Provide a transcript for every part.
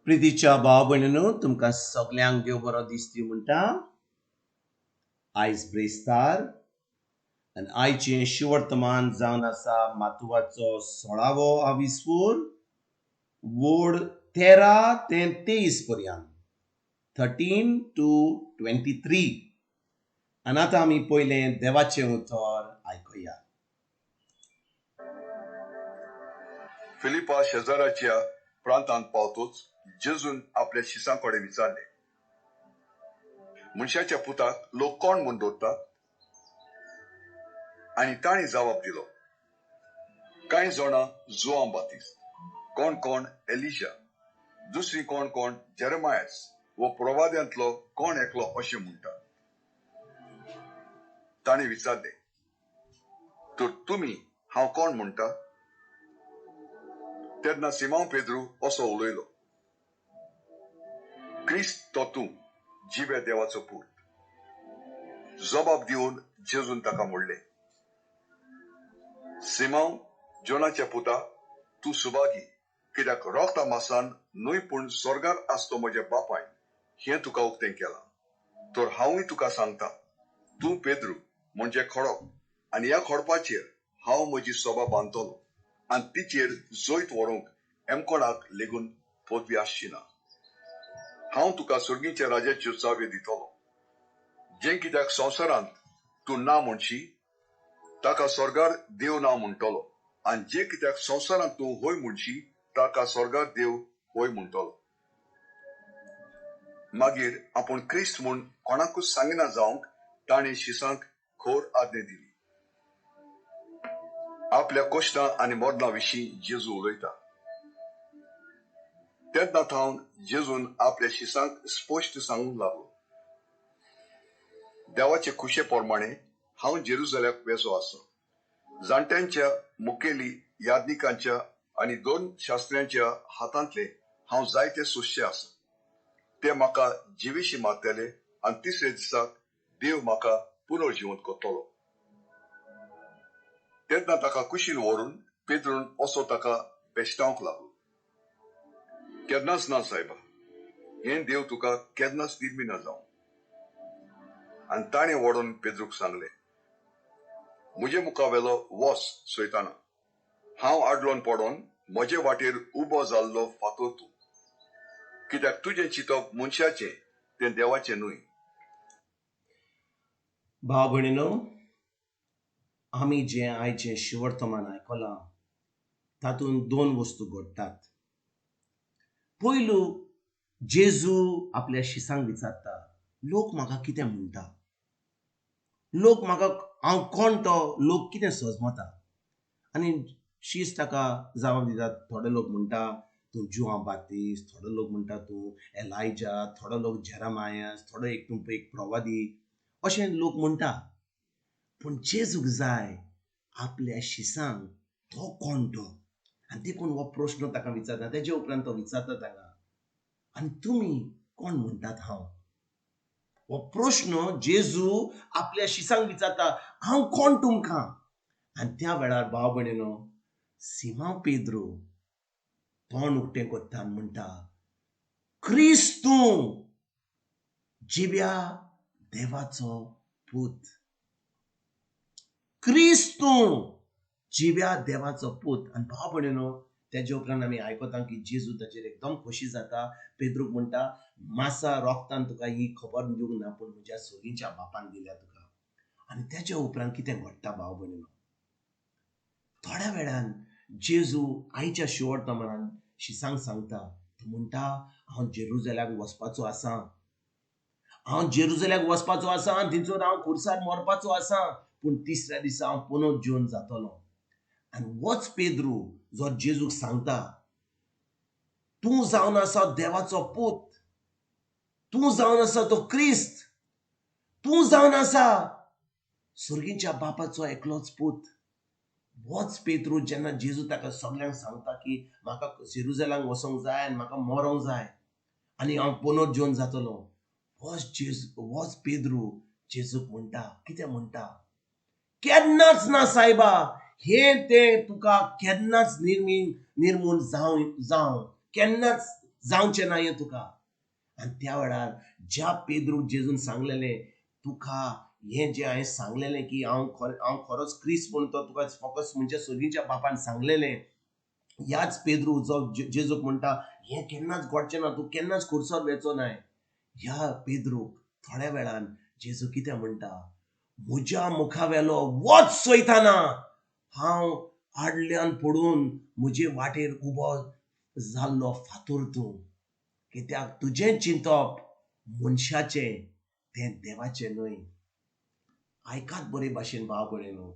प्रितीच्या भाव भयणीनो, तुमकां सगल्यांक देव बरो दीस दिवं म्हणटा. आयज ब्रेस्तार आनी आयचें शिवर्तमान जावन आसा माथुवाचो 16वो आविस्वोर, वोड 13 ते 23 पर्यंत, 13 to 23. आनी आतां आमी पयलें देवाचें उतर आयकुया. फिलिपा शेजाराच्या प्रांतांत पावतूच जेजून आपल्या शिसां कडेन विचारले, मनशाच्या पुताक लोक कोण म्हूण दवरतात? आनी तांणी जबाब दिलो, कांय जाणां जोआन बातिस्त, कोण कोण एलिशा, दुसरी कोण कोण जेरेमायास वो प्रवाद्यांतलो कोण एकलो अशें म्हणटा. ताणें विचारले, तर तुमी हांव कोण म्हणटा? तेन्ना सिमोन पेद्रू असो उलयलो, क्रिस्त तो तूं, जिवे देवाचो पूत. जबाब दिवन जेजून ताका म्हणले, सिमोन जोनाच्या पुता, तूं सुभागी, कित्याक रोखता मासान न्हय पूण स्वर्गार आसतो म्हज्या बापायन हें तुका उक्तें केलां. तर हांवूय तुका सांगता, तूं पेद्रू म्हणजे खडप, आनी ह्या खडपाचेर हांव म्हजी सोबा बांदतलो, आनी तिचेर जोयत व्हरूंक एमकोणाक लेगून पदवी आसची ना. हांव तुका सुर्गीच्या राजाच्यो चाव्यो दितलो. जें कित्याक संवसारांत तूं ना म्हणशी, ताका स्वर्गार देव ना म्हणटलो, आनी जे कित्याक संवसारांत तूं होय म्हणशी, ताका स्वर्गार देव होय म्हणटलो. मागीर आपूण क्रिस्त म्हूण कोणाकूच सांगिना जावंक ताणें शिसांक खोर आज्ञा दिली. आपल्या कश्टां आनी मरना विशीं जेजू उलयता. तेन्ना थावन जेजून आपल्या शिसांक स्पश्ट सांगूंक लागलो, देवाचे खुशे प्रमाणे हांव जेरुसलेमाक वेचो आसा. जाणट्यांच्या मुखेली याजनिकांच्या आनी 2 शास्त्र्यांच्या हातांतले हांव जायते सुशे आसा. ते म्हाका जिवेशी मारतले आनी तिसरे दिसाक देव म्हाका पुनर्जिवंत करतलो. तेन्ना ताका कुशीन व्हरून पेद्रून असो ताका बेश्टावंक लागलो, केन्नाच ना सायबा, हें देव तुका केन्नाच दिवमिना जावं. आनी ताणें व्हडून पेद्रूक सांगलें, म्हजे मुखावेलो वस सैताना. हांव आडलोन पडोन म्हजे वाटेर उबो जाल्लो फातर तूं, कित्याक तुजें चिंतप मनशाचें तें देवाचें न्हय. भाव भयणीनो, आमी जें आयचें शिवर्तमान आयकलां तातूंत 2 वस्तू घडटात. पयलू जेजू आपल्या शिसांक विचारता, लोक म्हाका कितें म्हणटा? लोक म्हाका, हांव कोण तो लोक कितें समजता? आनी शीस ताका जबाब दिता. थोडे लोक म्हणटा तूं जुआं बातिस्त, थोडे लोक म्हणटा तूं एलायजा, थोडे लोक जेरेमायास, थोडे एक प्रवादी, अशें लोक म्हणटा. पूण जेजूक जाय आपल्या शिसांक तो कोण तो, आनी देखून हो प्रश्न ताका विचारता. तेजे उपरांत तो विचारता ताका, आनी तुमी कोण म्हणटात हांव? हो प्रश्न जेजू आपल्या शिसांक विचारता, हांव कोण तुमकां? आनी त्या वेळार भाव भयणीनो, सिमोन पेद्रू तोंड उक्तें करता आनी म्हणटा, क्रिस्त तूं, जिव्या देवाचो पूत. क्रिस्त तूं, जिव्या देवाचो पूत. आनी भाव भयणीनो, तेजे उपरांत आमी आयकता की जेजू ताचेर एकदम खोशी जाता. पेद्रूक म्हणटा, मासा रोगतान तुका ही खबर दिवंक ना, पूण म्हज्या सोयीच्या बापान दिल्या तुका. आनी तेजे उपरांत कितें घडटा भाव भयणीनो, थोड्या वेळान जेजू आयच्या शिवर्तमानान शिसांक सांगता. तो म्हणटा, हांव जेरुसलेमाक वचपाचो आसां. हांव जेरुसलेमाक वचपाचो आसां, थंयसर हांव खुर्सार मरपाचो आसां, पूण तिसऱ्या दिसा हांव पुनर्जीवन जातलो. आनी होच पेद्रू जो जेजूक सांगता, तूं जावन आसा देवाचो पूत, तूं जावन आसा तो क्रिस्त, तूं जावन आसा सुर्गीच्या बापाचो एकलोच पूत. होच पेद्रू जेन्ना जेजू ताका सगळ्यांक सांगता की म्हाका जेरुसलेमाक वचोंक जाय आनी म्हाका मरोंक जाय आनी हांव पुनर्जीवन जातलो, होच पेद्रू जेजूक म्हणटा, कितें म्हणटा, केन्नाच ना सायबा, हें तें तुका केन्नाच निर्मूल जावं केन्नाच जावचें ना हें तुका. आनी त्या वेळार ज्या पेद्रूक जेजून सांगलेलें तुका हें जें हांवें सांगलेलें की हांव खरोच क्रिस्त म्हणून तो तुका फकत म्हणजे सोदीच्या बापान सांगलेलें, ह्याच पेद्रू जो जेजूक म्हणटा हें केन्नाच घडचें ना, तूं केन्नाच खुर्सोर वेचो नाय. ह्या पेद्रूक थोड्या वेळान जेजू कितें म्हणटा, म्हज्या मुखावेलो वच सैताना, हांव आडल्यान पडून म्हजे वाटेर उबो जाल्लो फातोर तूं. कित्याक तुजें चिंतप मनशाचें तें देवाचें न्हय. आयकात बरे भाशेन भाव भयणीनो,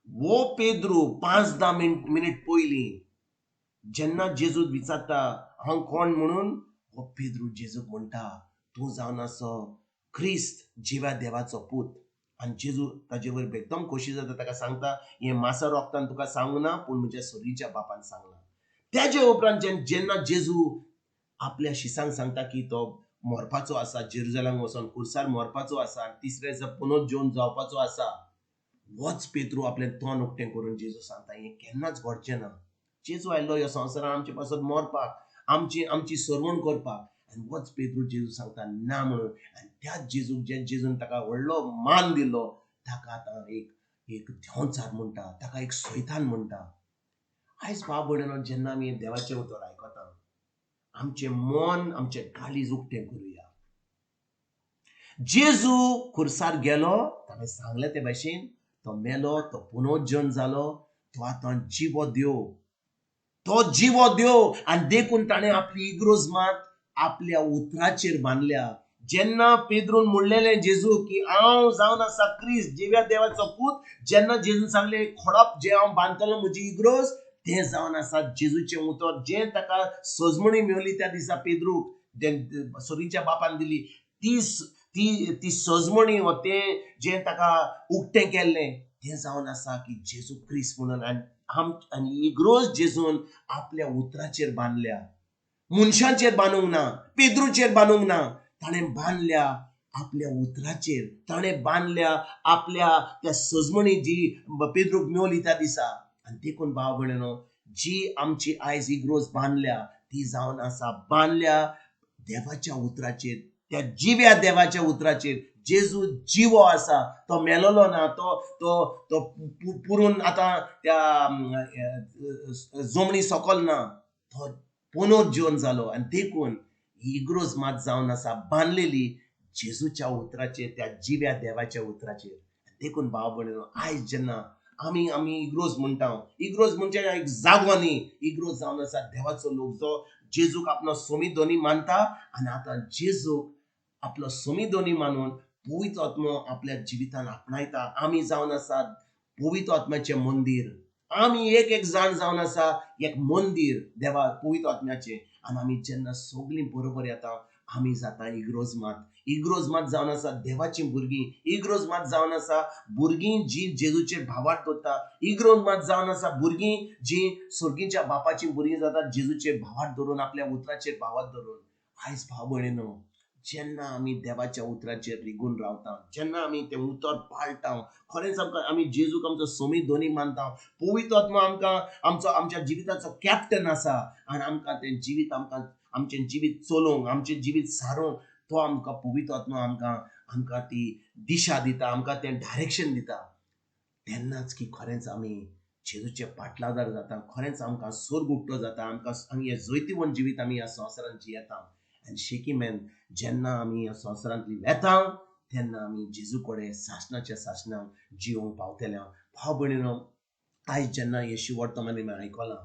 वो पेद्रू 5-10 मिनीट पयलीं जेन्ना जेजू विचारता हांव कोण म्हणून, हो पेद्रू जेजूक म्हणटा तूं जावन आसो क्रिस्त जिव्या देवाचो पूत. आनी जेजू ताजे वयर एकदम खोशी जाता, ताका सांगता हें मासा रोगतान तुका सांगूं ना, पूण म्हज्या सोरीच्या बापान सांगला. त्याचे उपरांत जेन्ना जेजू आपल्या शिसांक सांगता की तो मरपाचो आसा, जेरुजलेम वचोन कुर्सार मरपाचो आसा, तिसऱ्या दिसा पुनरुज्जीवन जावपाचो आसा, होच पेद्रू आपलें तोंड उक्तें करून जेजू सांगता हें केन्नाच घडचें ना. जेजू आयल्लो ह्या संवसारान आमचे पासून मरपाक, आमची सरवण करपाक. आनी होच पेद्रू जेजू सांगता ना म्हणून. आनी त्याच जेजूक जे जेजून ताका व्हडलो मान दिलो ताका आतां एक देंवचार म्हणटा, ताका एक सैतान म्हणटा. आयज भाव भयणीनो, जेन्ना आमी देवाचें उतर आयकता आमचें मन आमचें काळीज उक्तें करुया. जेजू खुर्सार गेलो, ताणें सांगलें ते भाशेन तो मेलो, तो पुनरुज्जीवन जालो, तो आतां जिवो देव, तो जिवो देव. आनी देखून ताणें आपली इग्रोज मात आपल्या उतराचेर बांदल्या. जेन्ना पेद्रून म्हणलेलें जेजू की हांव जावन आसा क्रिस्त जिव्या देवाचो पूत, जेन्ना जेजून सांगलें खोडप जें हांव बांदतलो म्हजी इग्रोज, तें जावन आसा जेजूचें उतर. जें ताका सजमणी मेवली त्या दिसा पेद्रूक सोरीच्या बापान दिली, ती सजमणी वा तें जें ताका उक्तें केल्लें तें जावन आसा की जेजू क्रिस्त म्हणून. आनी इग्रोज जेजून आपल्या उतराचेर बांदल्या, मनशांचेर बांदूंक ना, पेद्रूचेर बांदूंक ना, ताणें बांदल्या आपल्या उतराचेर. ताणें बांदल्या आपल्या त्या सजमणी जी पेद्रूक मेवली त्या दिसा. आनी देखून भाव भयणीनो, जी आमची आयज इग्रोज बांदल्या ती जावन आसा बांदल्या देवाच्या उतराचेर, त्या जिव्या देवाच्या उतराचेर. जेजू जिवो आसा, तो मेलोलो ना, तो पुरून आतां त्या जमनी सकल ना, तो पुनरुज्जीवन जालो. आनी देखून इग्रोज मात जावन आसा बांदलेली जेजूच्या उतराचेर, त्या जिव्या देवाच्या उतराचेर. देखून भाव भयणीनो, आयज जेन्ना आमी इग्रोज म्हणटा, इग्रोज म्हणजे एक जागो न्ही, इग्रोज जावन आसा देवाचो लोक जो जेजूक आपलो सोमी दोनी मानता. आनी आतां जेजूक आपलो सोमी दोनी मानून पवित्र आत्मो आपल्या जिवितान आपणायता. आमी जावन आसा पवित्र आत्म्याचें मंदीर. आमी एक जाण जावन आसा एक मंदीर देवा पवित्र आत्म्याचें. आनी आमी जेन्ना सगळीं बरोबर येता आमी जाता इग्रोज मात. इग्रोज मात जावन आसा देवाचीं भुरगीं. इग्रोज मात जावन आसा भुरगीं जी जेजूचेर भावार्थ दवरता. इग्रोज मात जावन आसा भुरगीं जी स्वर्गीच्या बापाचीं भुरगीं जातात, जेजूचेर भावार्थ धरून, आपल्या उतराचेर भावार्थ धरून. आयज भाव भयणीनो, जेन्ना आमी देवाच्या उतराचेर रिगून रावता, जेन्ना आमी तें उतर पाळटा, खरेंच आमी जेजूक आमचो सोमी दोनी मानता, पवित्र आत्मा आमच्या जिविताचो कॅप्टन आसा. आनी आमकां तें जिवीत आमचें जिवीत चलोवंक, आमचें जिवीत सारोवंक तो आमकां पवित्र आत्मा आमकां ती दिशा दिता, आमकां तें डायरेक्शन दिता. तेन्नाच की खरेंच आमी जेजूचे पाटलादार जाता, खरेंच आमकां स्वर्ग उक्तो जाता, आमी हें जैतिवंत जिवीत आमी ह्या संवसारांत जियेता. आनी शेकीमेन जेन्ना आमी ह्या संवसारांतली वेता तेन्ना आमी जेजू कडेन सासणाच्या सासणांक जिवंक पावतले. भाव भयणीनो, आयज जेन्ना येशू वर्तमान आमी आयकलां,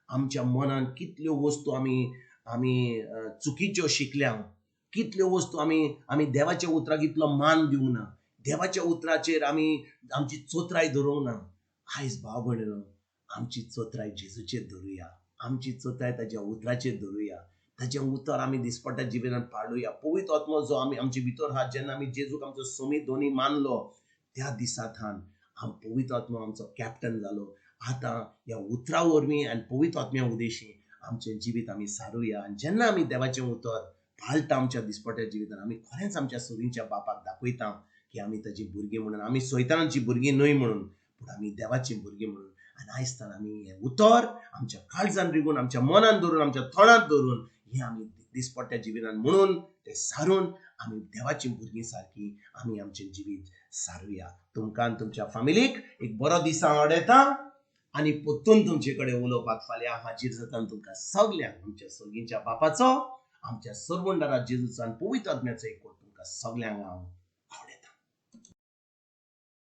आमच्या मनान कितल्यो वस्तू आमी चुकीच्यो शिकल्या, कितल्यो वस्तू आमी देवाच्या उतराक इतलो मान दिवंक ना, देवाच्या उतराचेर आमची चोत्राय धरूंक ना. आयज भाव भयणीनो, आमची चोत्राय जेजूचेर धरुया, आमची चोत्राय ताच्या उतराचेर धरुया, ताचें उतर आमी दिसपट्या जिवितांत पाळुया. पवित्र आत्मा जो आमचे भितर आहा, जेन्ना आमी जेजूक आमचो सोमी दोनी मानलो त्या दिसांतल्यान पवित्र आत्मा आमचो कॅप्टन जालो. आतां ह्या उतरा वरवीं आनी पवित्र आत्म्या उदेशी आमचें जिवीत आमी सारुया. आनी जेन्ना आमी देवाचें उतर पाळटा आमच्या दिसपट्या जिवितांत, आमी खरेंच आमच्या सोरीच्या बापाक दाखयता की आमी ताची भुरगीं म्हणून, आमी सैतानाची भुरगीं न्हय म्हणून, पूण आमी देवाची भुरगीं म्हणून. आनी आयज तर आमी हें उतर आमच्या काळजान रिगून, आमच्या मनान धरून, आमच्या तोंडांत धरून हे आमी दिसपट्ट्या जिविनान म्हणून ते सारून आमी देवाची भुरगीं सारकी आमी आमचें जिवीत सारूया. तुमकां आनी तुमच्या फॅमिलीक एक बरो दिसा आवडेता आनी परतून तुमचे कडेन उलोवपाक फाल्यां हाजीर जाता. तुमकां सगल्यांक आमच्या सगळींच्या बापाचो, आमच्या सर्वंडारा जेजूचो आनी पवित्र आत्म्याचो एक तुमकां सगल्यांक हांव